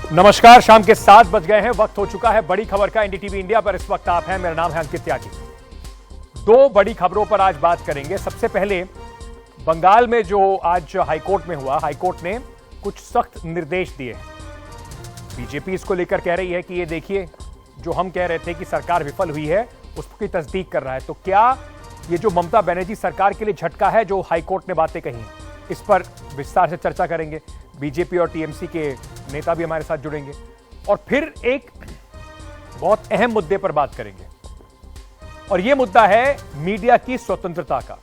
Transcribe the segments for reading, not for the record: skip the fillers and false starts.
नमस्कार, शाम के 7 बज गए हैं। वक्त हो चुका है बड़ी खबर का। एनडीटीवी इंडिया पर इस वक्त आप हैं। मेरा नाम है अंकित त्यागी। दो बड़ी खबरों पर आज बात करेंगे। सबसे पहले बंगाल में जो आज हाईकोर्ट में हुआ, हाईकोर्ट ने कुछ सख्त निर्देश दिए। बीजेपी इसको लेकर कह रही है कि ये देखिए, जो हम कह रहे थे कि सरकार विफल हुई है उसकी तस्दीक कर रहा है। तो क्या ये जो ममता बनर्जी सरकार के लिए झटका है जो हाईकोर्ट ने बातें कही, इस पर विस्तार से चर्चा करेंगे। बीजेपी और टीएमसी के नेता भी हमारे साथ जुड़ेंगे और फिर एक बहुत अहम मुद्दे पर बात करेंगे, और यह मुद्दा है मीडिया की स्वतंत्रता का।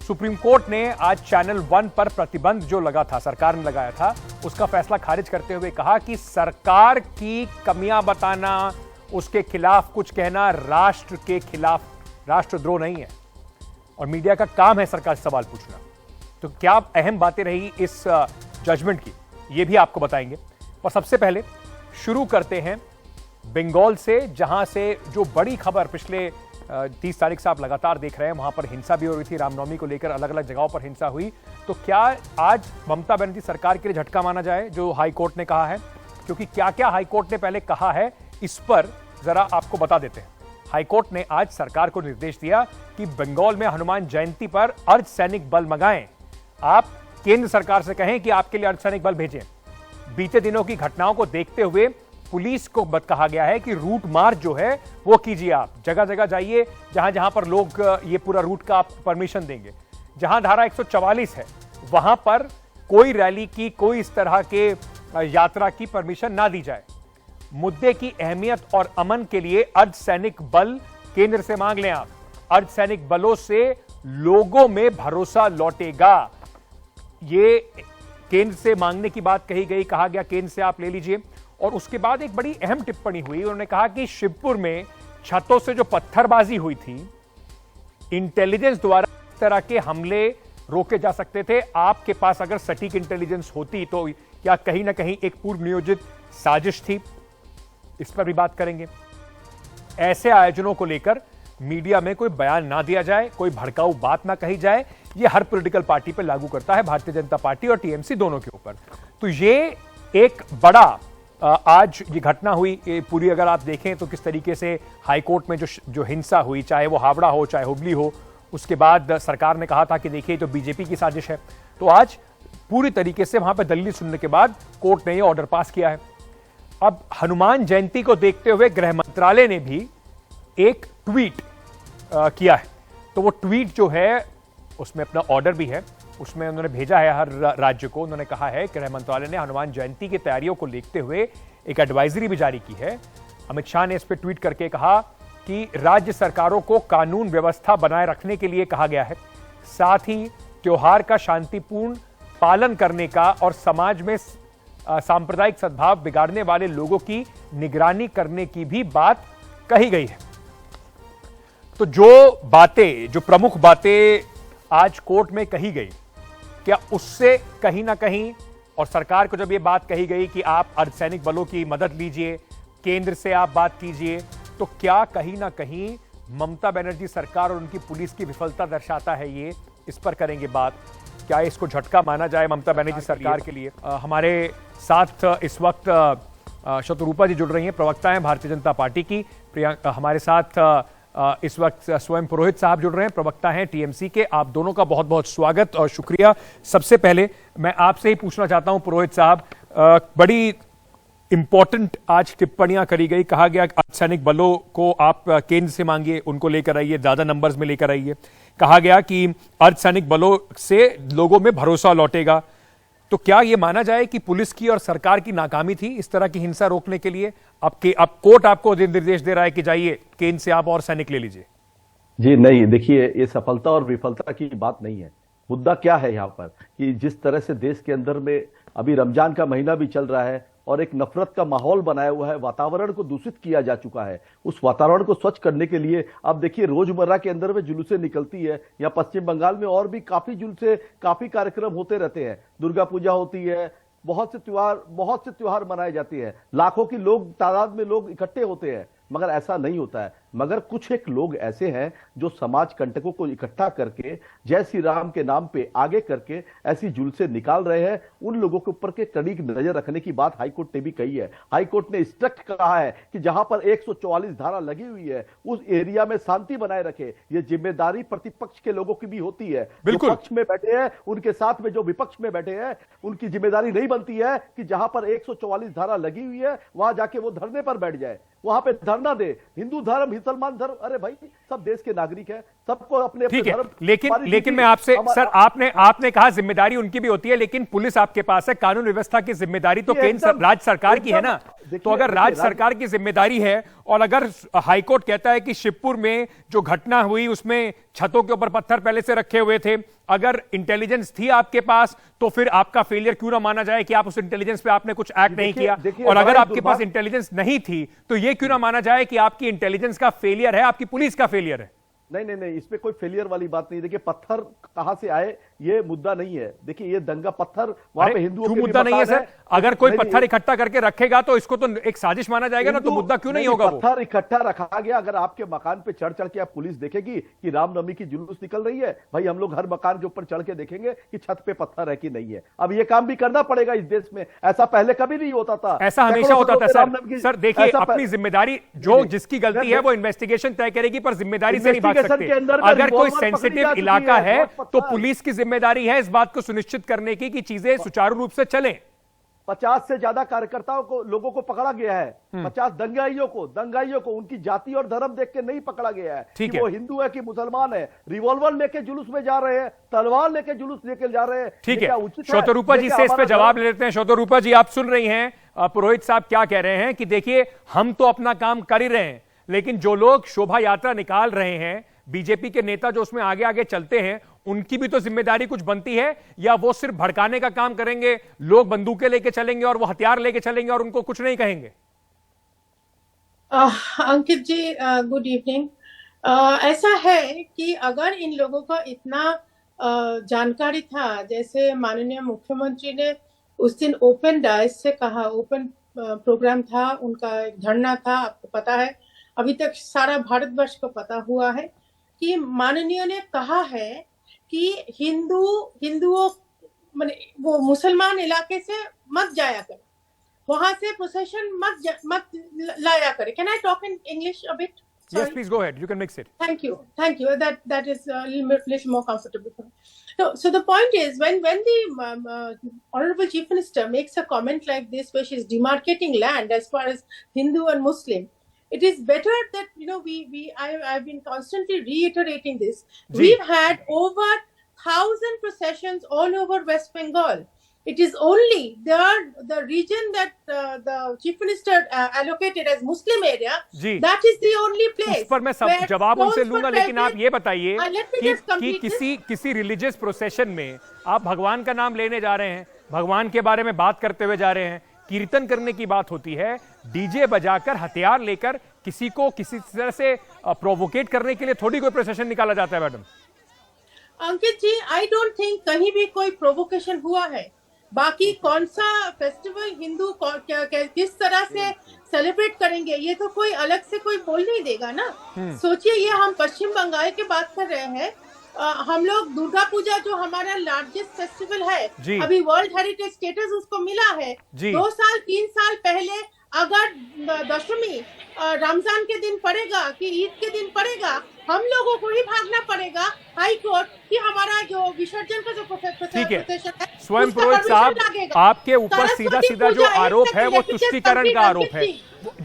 सुप्रीम कोर्ट ने आज चैनल 1 पर प्रतिबंध जो लगा था, सरकार ने लगाया था, उसका फैसला खारिज करते हुए कहा कि सरकार की कमियां बताना, उसके खिलाफ कुछ कहना राष्ट्र के खिलाफ राष्ट्रद्रोह नहीं है और मीडिया का काम है सरकार से सवाल पूछना। तो क्या अहम बातें रही इस जजमेंट की, यह भी आपको बताएंगे। और सबसे पहले शुरू करते हैं बंगाल से, जहां से जो बड़ी खबर पिछले 30 तारीख से आप लगातार देख रहे हैं, वहां पर हिंसा भी हो रही थी। रामनवमी को लेकर अलग अलग जगहों पर हिंसा हुई। तो क्या आज ममता बनर्जी सरकार के लिए झटका माना जाए जो हाईकोर्ट ने कहा है? क्योंकि क्या क्या हाईकोर्ट ने पहले कहा है, इस पर जरा आपको बता देते हैं। हाईकोर्ट ने आज सरकार को निर्देश दिया कि बंगाल में हनुमान जयंती पर अर्धसैनिक बल मंगाएं। आप केंद्र सरकार से कहें कि आपके लिए अर्धसैनिक बल भेजें। बीते दिनों की घटनाओं को देखते हुए पुलिस को कहा गया है कि रूट मार्च जो है वो कीजिए। आप जगह जगह जाइए जहां जहां पर लोग ये पूरा रूट का आप परमिशन देंगे। जहां धारा 144 है वहां पर कोई रैली की, कोई इस तरह के यात्रा की परमिशन ना दी जाए। मुद्दे की अहमियत और अमन के लिए अर्धसैनिक बल केंद्र से मांग लें। आप अर्धसैनिक बलों से लोगों में भरोसा लौटेगा। ये केंद्र से मांगने की बात कही गई, कहा गया केंद्र से आप ले लीजिए। और उसके बाद एक बड़ी अहम टिप्पणी हुई। उन्होंने कहा कि शिवपुर में छतों से जो पत्थरबाजी हुई थी, इंटेलिजेंस द्वारा इस तरह के हमले रोके जा सकते थे। आपके पास अगर सटीक इंटेलिजेंस होती तो क्या कहीं ना कहीं एक पूर्व नियोजित साजिश थी? इस पर भी बात करेंगे। ऐसे आयोजनों को लेकर मीडिया में कोई बयान ना दिया जाए, कोई भड़काऊ बात ना कही जाए। यह हर पॉलिटिकल पार्टी पर लागू करता है, भारतीय जनता पार्टी और टीएमसी दोनों के ऊपर। तो ये एक बड़ा आज ये घटना हुई पूरी, अगर आप देखें तो किस तरीके से हाईकोर्ट में जो हिंसा हुई, चाहे वो हावड़ा हो चाहे हुबली हो, उसके बाद सरकार ने कहा था कि देखिए तो बीजेपी की साजिश है। तो आज पूरी तरीके से वहां पर दलील सुनने के बाद कोर्ट ने ये ऑर्डर पास किया है। अब हनुमान जयंती को देखते हुए गृह मंत्रालय ने भी एक ट्वीट किया है। तो वो ट्वीट जो है उसमें अपना ऑर्डर भी है, उसमें उन्होंने भेजा है हर राज्य को। उन्होंने कहा है, गृह मंत्रालय ने हनुमान जयंती की तैयारियों को देखते हुए एक एडवाइजरी भी जारी की है। अमित शाह ने इस पर ट्वीट करके कहा कि राज्य सरकारों को कानून व्यवस्था बनाए रखने के लिए कहा गया है, साथ ही त्योहार का शांतिपूर्ण पालन करने का और समाज में सांप्रदायिक सद्भाव बिगाड़ने वाले लोगों की निगरानी करने की भी बात कही गई है। तो जो प्रमुख बातें आज कोर्ट में कही गई, क्या उससे कहीं ना कहीं, और सरकार को जब यह बात कही गई कि आप अर्धसैनिक बलों की मदद लीजिए, केंद्र से आप बात कीजिए, तो क्या कहीं ना कहीं ममता बनर्जी सरकार और उनकी पुलिस की विफलता दर्शाता है ये? इस पर करेंगे बात। क्या इसको झटका माना जाए ममता बनर्जी सरकार के लिए? हमारे साथ इस वक्त शत्रुरूपा जी जुड़ रही हैं, प्रवक्ता हैं भारतीय जनता पार्टी की। हमारे साथ इस वक्त स्वयं पुरोहित साहब जुड़ रहे हैं, प्रवक्ता हैं टीएमसी के। आप दोनों का बहुत बहुत स्वागत और शुक्रिया। सबसे पहले मैं आपसे ही पूछना चाहता हूं पुरोहित साहब, बड़ी इंपॉर्टेंट आज टिप्पणियां करी गई। कहा गया अर्धसैनिक बलों को आप केंद्र से मांगिए, उनको लेकर आइए, ज्यादा नंबर्स में लेकर आइए। कहा गया कि अर्धसैनिक बलों से लोगों में भरोसा लौटेगा। तो क्या यह माना जाए कि पुलिस की और सरकार की नाकामी थी इस तरह की हिंसा रोकने के लिए? अब कोर्ट आपको निर्देश दे रहा है कि जाइए केंद्र से आप और सैनिक ले लीजिए। जी नहीं, देखिए ये सफलता और विफलता की बात नहीं है। मुद्दा क्या है यहाँ पर कि जिस तरह से देश के अंदर में अभी रमजान का महीना भी चल रहा है और एक नफरत का माहौल बनाया हुआ है, वातावरण को दूषित किया जा चुका है। उस वातावरण को स्वच्छ करने के लिए अब देखिए रोजमर्रा के अंदर में जुलूसें निकलती है, या पश्चिम बंगाल में और भी काफी जुलूसे, काफी कार्यक्रम होते रहते हैं। दुर्गा पूजा होती है, बहुत से त्योहार मनाए जाते हैं, लाखों की लोग तादाद में लोग इकट्ठे होते हैं, मगर ऐसा नहीं होता है। मगर कुछ एक लोग ऐसे हैं जो समाज कंटकों को इकट्ठा करके जय श्री राम के नाम पे आगे करके ऐसी जुलूसें निकाल रहे हैं। उन लोगों के ऊपर के कड़ी नजर रखने की बात हाईकोर्ट ने भी कही है। हाईकोर्ट ने स्ट्रिक्ट कहा है कि जहां पर 144 धारा लगी हुई है उस एरिया में शांति बनाए रखे। ये जिम्मेदारी प्रतिपक्ष के लोगों की भी होती है। जो पक्ष में बैठे हैं उनके साथ में जो विपक्ष में बैठे हैं उनकी जिम्मेदारी नहीं बनती है कि जहां पर 144 धारा लगी हुई है वहां जाके वो धरने पर बैठ जाए, वहां पे धरना दे। हिंदू धर्म, मुसलमान धर्म, अरे भाई सब देश के नागरिक हैं, सबको अपने अपने धर्म। लेकिन मैं आपसे सर, आपने कहा जिम्मेदारी उनकी भी होती है, लेकिन पुलिस आपके पास है, कानून व्यवस्था की जिम्मेदारी तो केंद्र राज्य सरकार की है ना। तो अगर राज्य सरकार की जिम्मेदारी है और अगर हाईकोर्ट कहता है कि शिवपुर में जो घटना हुई उसमें छतों के ऊपर पत्थर पहले से रखे हुए थे, अगर इंटेलिजेंस थी आपके पास तो फिर आपका फेलियर क्यों ना माना जाए कि आप उस इंटेलिजेंस पे आपने कुछ एक्ट नहीं किया? और अगर आपके पास इंटेलिजेंस नहीं थी तो यह क्यों ना माना जाए कि आपकी इंटेलिजेंस का फेलियर है, आपकी पुलिस का फेलियर है? नहीं, इसमें कोई फेलियर वाली बात नहीं। देखिए पत्थर कहां से आए ये मुद्दा नहीं है। देखिए ये दंगा पत्थर वहां पे हिंदुओं के मुद्दा नहीं है सर। अगर कोई पत्थर इकट्ठा करके रखेगा तो इसको तो एक साजिश माना जाएगा ना, तो मुद्दा क्यों नहीं होगा? पत्थर इकट्ठा रखा गया। अगर आपके मकान पे चढ़ के आप पुलिस देखेगी कि रामनवमी की जुलूस निकल रही है, भाई हम लोग हर मकान के ऊपर चढ़ के देखेंगे कि छत पे पत्थर है कि नहीं है। अब ये काम भी करना पड़ेगा इस देश में, ऐसा पहले कभी नहीं होता था। ऐसा हमेशा होता था सर। देखिए अपनी जिम्मेदारी, जो जिसकी गलती है वो इन्वेस्टिगेशन तय करेगी, पर जिम्मेदारी से नहीं भाग सकते। अगर कोई सेंसिटिव इलाका है तो पुलिस की जिम्मेदारी है इस बात को सुनिश्चित करने की कि चीजें सुचारू रूप से चलें। 50 से ज्यादा कार्यकर्ताओं को, लोगों को पकड़ा गया है। 50 दंगाइयों को उनकी जाति और धर्म देख के नहीं पकड़ा गया है कि वो हिंदू है कि मुसलमान है। रिवॉल्वर लेके जुलूस में जा रहे हैं, तलवार लेके जुलूस लेके जा रहे हैं। ठीक है, शोतरूपा जी से इस पे जवाब ले लेते हैं। शोतरूपा जी, आप सुन रही हैं पुरोहित साहब क्या कह रहे हैं कि देखिए हम तो अपना काम कर ही रहे हैं, लेकिन जो लोग शोभा यात्रा निकाल रहे हैं, बीजेपी के नेता जो उसमें आगे आगे चलते हैं, उनकी भी तो जिम्मेदारी कुछ बनती है, या वो सिर्फ भड़काने का काम करेंगे, लोग बंदूकें लेके चलेंगे और वो हथियार लेके चलेंगे और उनको कुछ नहीं कहेंगे? अंकित जी गुड इवनिंग। ऐसा है कि अगर इन लोगों का इतना जानकारी था, जैसे माननीय मुख्यमंत्री ने उस दिन ओपन डायस से कहा, ओपन प्रोग्राम था उनका, एक धरना था, आपको पता है, अभी तक सारा भारतवर्ष को पता हुआ है कि माननीय ने कहा है कि हिंदुओं माने वो मुसलमान इलाके से मत जाया कर, वहां से प्रोसेशन मत लाया करे। Can I talk in English a bit? Yes, please go ahead. You can mix it. Thank you. That is a little more comfortable for me. So the point is, when the Honorable Chief Minister makes a comment like this, where she is demarcating land as far as Hindu and Muslim, it is better that I've been constantly reiterating this. We've had over 1,000 processions all over West Bengal. It is only the region that the Chief Minister allocated as Muslim area. That is the only place. उस पर मैं सब जवाब उनसे लूंगा, लेकिन आप ये बताइए कि किसी रिलीजियस प्रोसेशन में आप भगवान का नाम लेने जा रहे हैं, भगवान के बारे में बात करते हुए जा रहे हैं, कीर्तन करने की बात होती है, डीजे बजाकर हथियार लेकर किसी को किसी तरह से प्रोवोकेट करने के लिए थोड़ी कोई प्रोसेशन निकाला जाता है madam? Ankit ji, I don't think कहीं भी कोई प्रोवोकेशन हुआ है। बाकी कौन सा फेस्टिवल हिंदू किस तरह से सेलिब्रेट करेंगे, ये तो कोई अलग से कोई बोल नहीं देगा ना। सोचिए, ये हम पश्चिम बंगाल की बात कर रहे हैं, हम लोग दुर्गा पूजा जो हमारा लार्जेस्ट फेस्टिवल है, अभी वर्ल्ड हेरिटेज स्टेटस उसको मिला है। 2 साल 3 साल पहले अगर दशमी रमजान के दिन पड़ेगा कि ईद के दिन पड़ेगा, हम लोगों को ही भागना पड़ेगा हाई कोर्ट कि हमारा जो विसर्जन का जो प्रोसेशन है। स्वयं पुरोहित साहब, आपके ऊपर सीधा सीधा जो आरोप है वो तुष्टीकरण का आरोप है।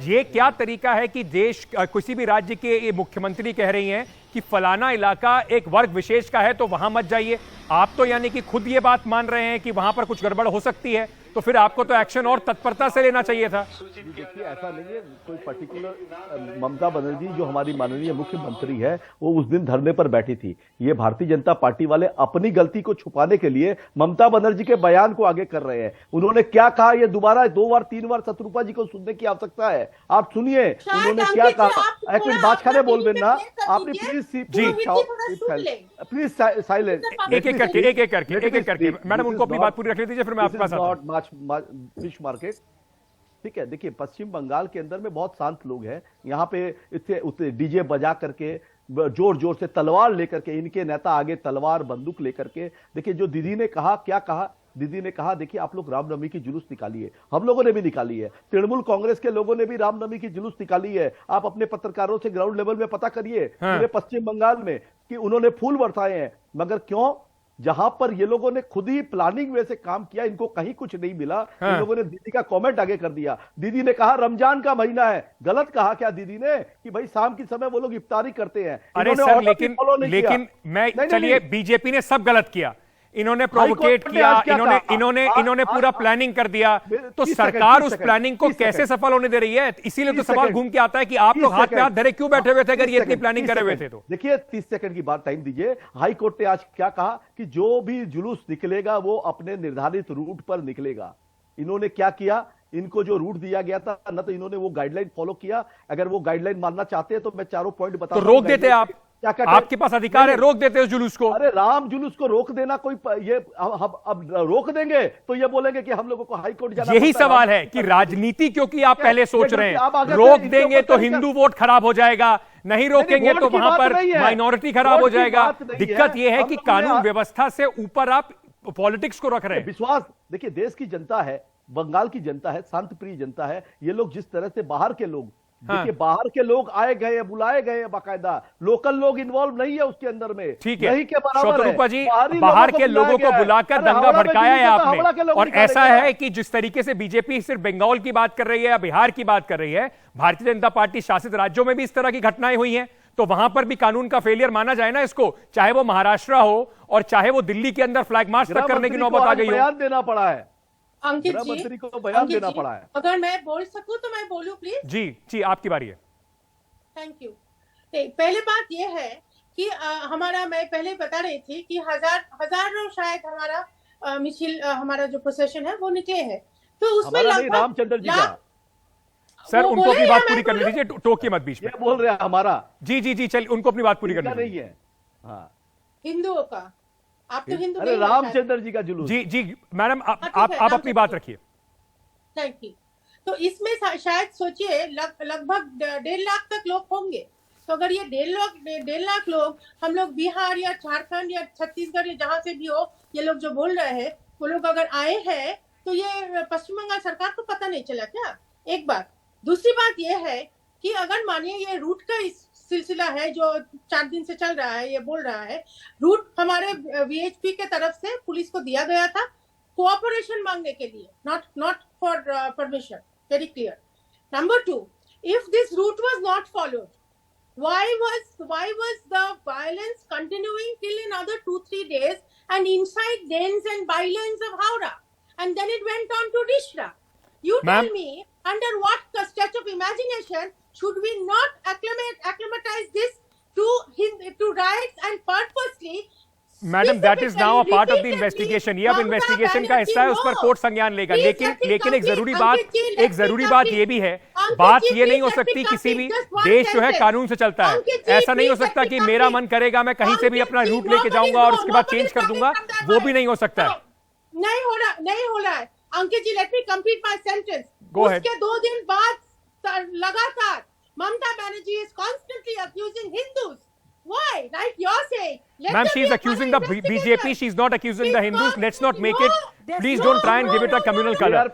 ये क्या तरीका है कि देश, किसी भी राज्य के मुख्यमंत्री कह रही हैं कि फलाना इलाका एक वर्ग विशेष का है तो वहां मत जाइए, आप तो यानी कि खुद ये बात मान रहे हैं कि वहां पर कुछ गड़बड़ हो सकती है, तो फिर आपको तो एक्शन और तत्परता से लेना चाहिए था। देखिए ऐसा नहीं है कोई पर्टिकुलर। ममता बनर्जी जो हमारी माननीय मुख्यमंत्री है वो उस दिन धरने पर बैठी थी। ये भारतीय जनता पार्टी वाले अपनी गलती को छुपाने के लिए ममता बनर्जी के बयान को आगे कर रहे हैं। उन्होंने क्या कहा ये दोबारा 2 बार 3 बार शत्रुपा जी को सुनने की आवश्यकता है। आप सुनिए उन्होंने क्या कहा। एक मिनट बात बोल देना आपने, प्लीज साइलेंट। एक एक करके मैडम उनको अपनी बात पूरी रख लीजिए, फिर मैं आपके पास आता हूं। फिश मार्केट, ठीक है, देखिए पश्चिम बंगाल के अंदर में बहुत शांत लोग हैं। यहाँ पे इतने डीजे बजा करके जोर जोर से तलवार लेकर के, इनके नेता आगे तलवार बंदूक लेकर के, देखिए जो दीदी ने कहा, क्या कहा दीदी ने कहा, देखिए आप लोग रामनवमी की जुलूस निकालिए, हम लोगों ने भी निकाली है, तृणमूल कांग्रेस के लोगों ने भी रामनवमी की जुलूस निकाली है। आप अपने पत्रकारों से ग्राउंड लेवल में पता करिए पूरे पश्चिम बंगाल में कि उन्होंने फूल बरसाए हैं, मगर क्यों? जहां पर ये लोगों ने खुद ही प्लानिंग में से काम किया, इनको कहीं कुछ नहीं मिला। इन लोगों ने दीदी का कमेंट आगे कर दिया। दीदी ने कहा रमजान का महीना है, गलत कहा क्या दीदी ने कि भाई शाम के समय वो लोग इफ्तारी करते हैं? अरे सर, लेकिन मैं, चलिए बीजेपी ने सब गलत किया, इन्होंने प्रोवोकेट किया, इन्होंने पूरा प्लानिंग कर दिया, तो सरकार उस प्लानिंग को कैसे सफल होने दे रही है? इसीलिए तो सवाल घूम के आता है कि आप लोग हाथ पे हाथ धरे क्यों बैठे हुए थे अगर ये इतनी प्लानिंग करे हुए थे तो? देखिए 30 सेकंड की बात टाइम दीजिए। हाई कोर्ट ने आज क्या कहा कि जो भी जुलूस निकलेगा वो अपने निर्धारित रूट पर निकलेगा। इन्होंने क्या किया, इनको जो रूट दिया गया था ना, तो इन्होंने वो गाइडलाइन फॉलो किया। अगर वो गाइडलाइन मानना चाहते हैं तो मैं चारों पॉइंट बता, तो रोक देते आप, आपके पास अधिकार है, रोक देते उस जुलूस को। अरे राम जुलूस को रोक देना कोई ये अब रोक देंगे तो ये बोलेंगे कि हम लोगों को हाई कोर्ट जाना। यही सवाल है कि राजनीति क्योंकि आप पहले सोच रहे हैं रोक देंगे तो हिंदू वोट खराब हो जाएगा, नहीं रोकेंगे तो वहां पर माइनॉरिटी खराब हो जाएगा। दिक्कत यह है कि कानून व्यवस्था से ऊपर आप पॉलिटिक्स को रख रहे हैं। विश्वास, देखिए देश की जनता है, बंगाल की जनता है, शांतिप्रिय जनता है। ये लोग जिस तरह से बाहर के लोग, देखिए बाहर के लोग आए गए, बुलाए गए, बाकायदा लोकल लोग इन्वॉल्व नहीं है उसके अंदर में। ठीक है, नहीं के बराबर है। जी, बाहर के लोगों को बुलाकर दंगा भड़काया है आपने। और ऐसा है कि जिस तरीके से बीजेपी सिर्फ बंगाल की बात कर रही है या बिहार की बात कर रही है, भारतीय जनता पार्टी शासित राज्यों में भी इस तरह की घटनाएं हुई हैं, तो वहां पर भी कानून का फेलियर माना जाए ना इसको, चाहे वो महाराष्ट्र हो और चाहे वो दिल्ली के अंदर फ्लैग मार्च तक करने की नौबत आ गई हो। बयान देना पड़ा है अंकित जी, मंत्री को बयान देना पड़ा है। अगर मैं बोल सकूं तो मैं बोलूं प्लीज? जी जी, आपकी बारी है। Thank you. पहले बात यह है कि हमारा, मैं पहले बता रही थी कि हजारों शायद हमारा मिছিল, हमारा जो प्रोसेशन है वो निकले हैं, तो उसमें रामचंद्र जी का। सर उनको अपनी बात पूरी करने दीजिए, टोकिए मत बीच में। बोल रहे हैं हमारा। जी जी जी, चलिए उनको अपनी बात पूरी करने नहीं है। हाँ, हिंदुओं का, आप तो हिंदू नहीं, रामचंद्र जी का जुलूस। जी जी मैडम, आप अपनी बात रखिए। Thank you. तो इसमें शायद सोचिए लगभग 1.5 लाख तक लोग होंगे। तो अगर ये 1.5 लाख लोग, हम लोग बिहार या झारखंड या छत्तीसगढ़ या जहां से भी हो, ये लोग जो बोल रहे हैं वो लोग अगर आए हैं तो ये पश्चिम बंगाल सरकार को पता नहीं चला क्या? एक बात। दूसरी बात ये है कि अगर मानिए ये रूट का इस सिलसिला है जो 4 दिन से चल रहा है, ये बोल रहा है रूट हमारे वीएचपी के तरफ से पुलिस को दिया गया था कोऑपरेशन मांगने के लिए, not for permission, very clear. Number 2, if this route was not followed, why was the violence continuing till another 2-3 days and inside lanes and bylanes of Howrah, and then it went on to Rishra? You tell me, under what stretch of imagination should we not acclimatize this to riots and purposely? Madam, that is now a part of the investigation. ये अब investigation का हिस्सा है, उस पर court संज्ञान लेगा। लेकिन एक जरूरी बात ये भी है, बात ये नहीं हो सकती किसी भी देश जो है कानून से चलता है। ऐसा नहीं हो सकता कि मेरा मन करेगा मैं कहीं से भी अपना रूट लेके जाऊंगा और उसके बाद चेंज कर दूंगा, वो भी नहीं हो सकता है। नहीं हो रहा है। Ankit ji, let me complete my sentence. उसके 2 दिन बाद लगातार Mamata Banerjee is constantly accusing Hindus. Why? Like you're saying. Ma'am, she is accusing the BJP. She is not accusing the Hindus. Let's not make it. Please don't try and give it a communal color.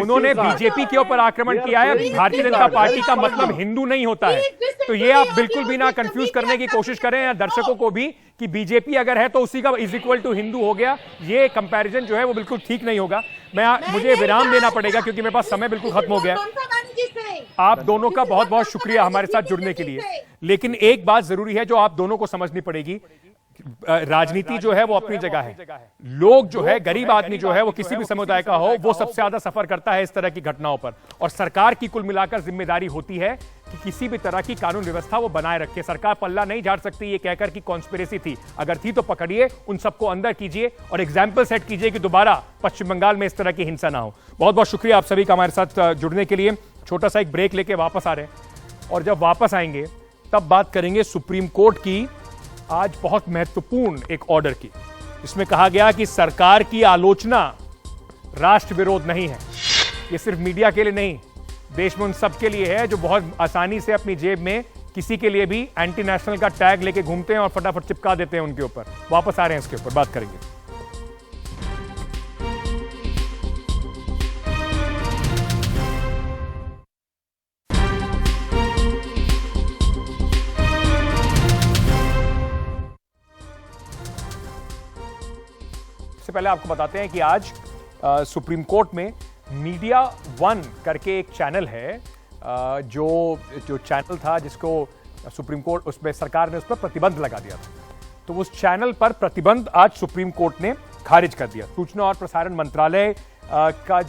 उन्होंने BJP के ऊपर आक्रमण किया है। Bharatiya Janata party का मतलब हिंदू नहीं होता है। तो ये आप बिल्कुल भी ना कंफ्यूज करने की कोशिश करें या दर्शकों को भी कि बीजेपी अगर है तो उसी का इज इक्वल टू हिंदू हो गया। ये कंपैरिजन जो है वो बिल्कुल ठीक नहीं होगा। मुझे विराम देना पड़ेगा क्योंकि मेरे पास समय बिल्कुल खत्म हो गया। आप दोनों का बहुत बहुत शुक्रिया हमारे साथ जुड़ने के लिए। लेकिन एक बात जरूरी है जो आप दोनों को समझनी पड़ेगी, राजनीति जो है वो अपनी जगह है। लोग जो है, गरीब आदमी जो है वो किसी भी समुदाय का हो, वो सबसे ज्यादा सफर करता है इस तरह की घटनाओं पर। और सरकार की कुल मिलाकर जिम्मेदारी होती है कि किसी भी तरह की कानून व्यवस्था वो बनाए रखे। सरकार पल्ला नहीं झाड़ सकती ये कहकर कि कॉन्स्पिरेसी थी। अगर थी तो पकड़िए, उन सबको अंदर कीजिए और एग्जाम्पल सेट कीजिए कि दोबारा पश्चिम बंगाल में इस तरह की हिंसा ना हो। बहुत बहुत शुक्रिया आप सभी का हमारे साथ जुड़ने के लिए। छोटा सा एक ब्रेक लेके वापस आ रहे हैं और जब वापस आएंगे तब बात करेंगे सुप्रीम कोर्ट की आज बहुत महत्वपूर्ण एक ऑर्डर की। इसमें कहा गया कि सरकार की आलोचना राष्ट्र विरोध नहीं है। ये सिर्फ मीडिया के लिए नहीं, देश में उन सब के लिए है जो बहुत आसानी से अपनी जेब में किसी के लिए भी एंटी नेशनल का टैग लेके घूमते हैं और फटाफट चिपका देते हैं उनके ऊपर। वापस आ रहे हैं इसके ऊपर बात करेंगे। सबसे पहले आपको बताते हैं कि आज सुप्रीम कोर्ट में मीडिया वन करके एक चैनल है, जो चैनल था जिसको सुप्रीम कोर्ट, उसमें सरकार ने उस पर प्रतिबंध लगा दिया था, तो उस चैनल पर प्रतिबंध आज सुप्रीम कोर्ट ने खारिज कर दिया। सूचना और प्रसारण मंत्रालय का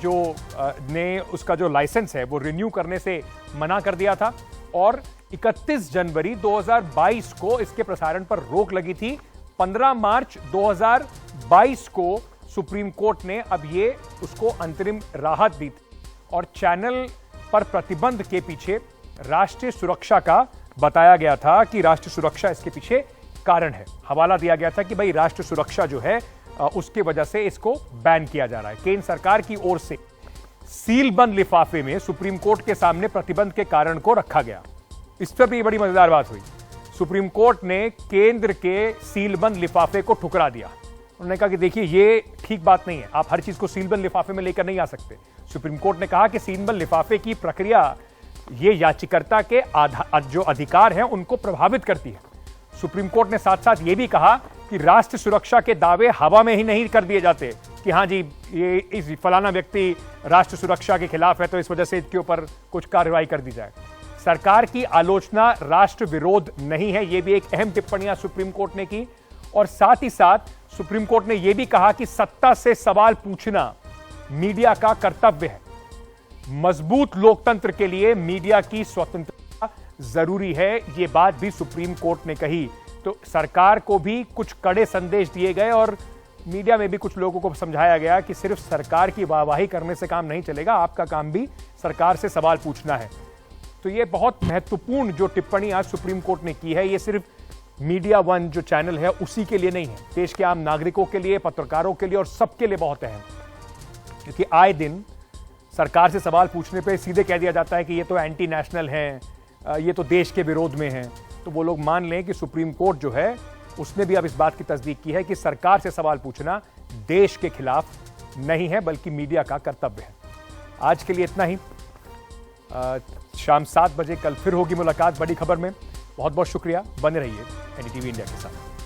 उसका जो लाइसेंस है वो रिन्यू करने से मना कर दिया था और 31 जनवरी 2022 को इसके प्रसारण पर रोक लगी थी। 15 मार्च 2022 को सुप्रीम कोर्ट ने अब ये उसको अंतरिम राहत दी थी और चैनल पर प्रतिबंध के पीछे राष्ट्रीय सुरक्षा का बताया गया था कि राष्ट्रीय सुरक्षा इसके पीछे कारण है। हवाला दिया गया था कि भाई राष्ट्रीय सुरक्षा जो है उसकी वजह से इसको बैन किया जा रहा है। केंद्र सरकार की ओर से सील बंद लिफाफे में सुप्रीम कोर्ट के सामने प्रतिबंध के कारण को रखा गया। इस पर भी बड़ी मजेदार बात हुई। सुप्रीम कोर्ट ने केंद्र के सीलबंद लिफाफे को ठुकरा दिया। उन्होंने कहा कि देखिए ये ठीक बात नहीं है, आप हर चीज को सीलबंद लिफाफे में लेकर नहीं आ सकते। सुप्रीम कोर्ट ने कहा कि सीलबंद लिफाफे की प्रक्रिया ये याचिकर्ता के जो अधिकार हैं उनको प्रभावित करती है। सुप्रीम कोर्ट ने साथ साथ ये भी कहा कि राष्ट्र सुरक्षा के दावे हवा में ही नहीं कर दिए जाते कि हाँ जी ये इस फलाना व्यक्ति राष्ट्र सुरक्षा के खिलाफ है तो इस वजह से इसके ऊपर कुछ कार्रवाई कर दी जाए। सरकार की आलोचना राष्ट्र विरोध नहीं है, यह भी एक अहम टिप्पणियां सुप्रीम कोर्ट ने की। और साथ ही साथ सुप्रीम कोर्ट ने यह भी कहा कि सत्ता से सवाल पूछना मीडिया का कर्तव्य है। मजबूत लोकतंत्र के लिए मीडिया की स्वतंत्रता जरूरी है, यह बात भी सुप्रीम कोर्ट ने कही। तो सरकार को भी कुछ कड़े संदेश दिए गए और मीडिया में भी कुछ लोगों को समझाया गया कि सिर्फ सरकार की वाहवाही करने से काम नहीं चलेगा, आपका काम भी सरकार से सवाल पूछना है। तो ये बहुत महत्वपूर्ण जो टिप्पणी आज सुप्रीम कोर्ट ने की है, ये सिर्फ मीडिया वन जो चैनल है उसी के लिए नहीं है, देश के आम नागरिकों के लिए, पत्रकारों के लिए और सबके लिए बहुत अहम। क्योंकि आए दिन सरकार से सवाल पूछने पे सीधे कह दिया जाता है कि ये तो एंटी नेशनल हैं, ये तो देश के विरोध में हैं। तो वो लोग मान लें कि सुप्रीम कोर्ट जो है उसने भी अब इस बात की तस्दीक की है कि सरकार से सवाल पूछना देश के खिलाफ नहीं है बल्कि मीडिया का कर्तव्य है। आज के लिए इतना ही। शाम 7 बजे कल फिर होगी मुलाकात बड़ी खबर में। बहुत बहुत शुक्रिया, बने रहिए एनडीटीवी इंडिया के साथ।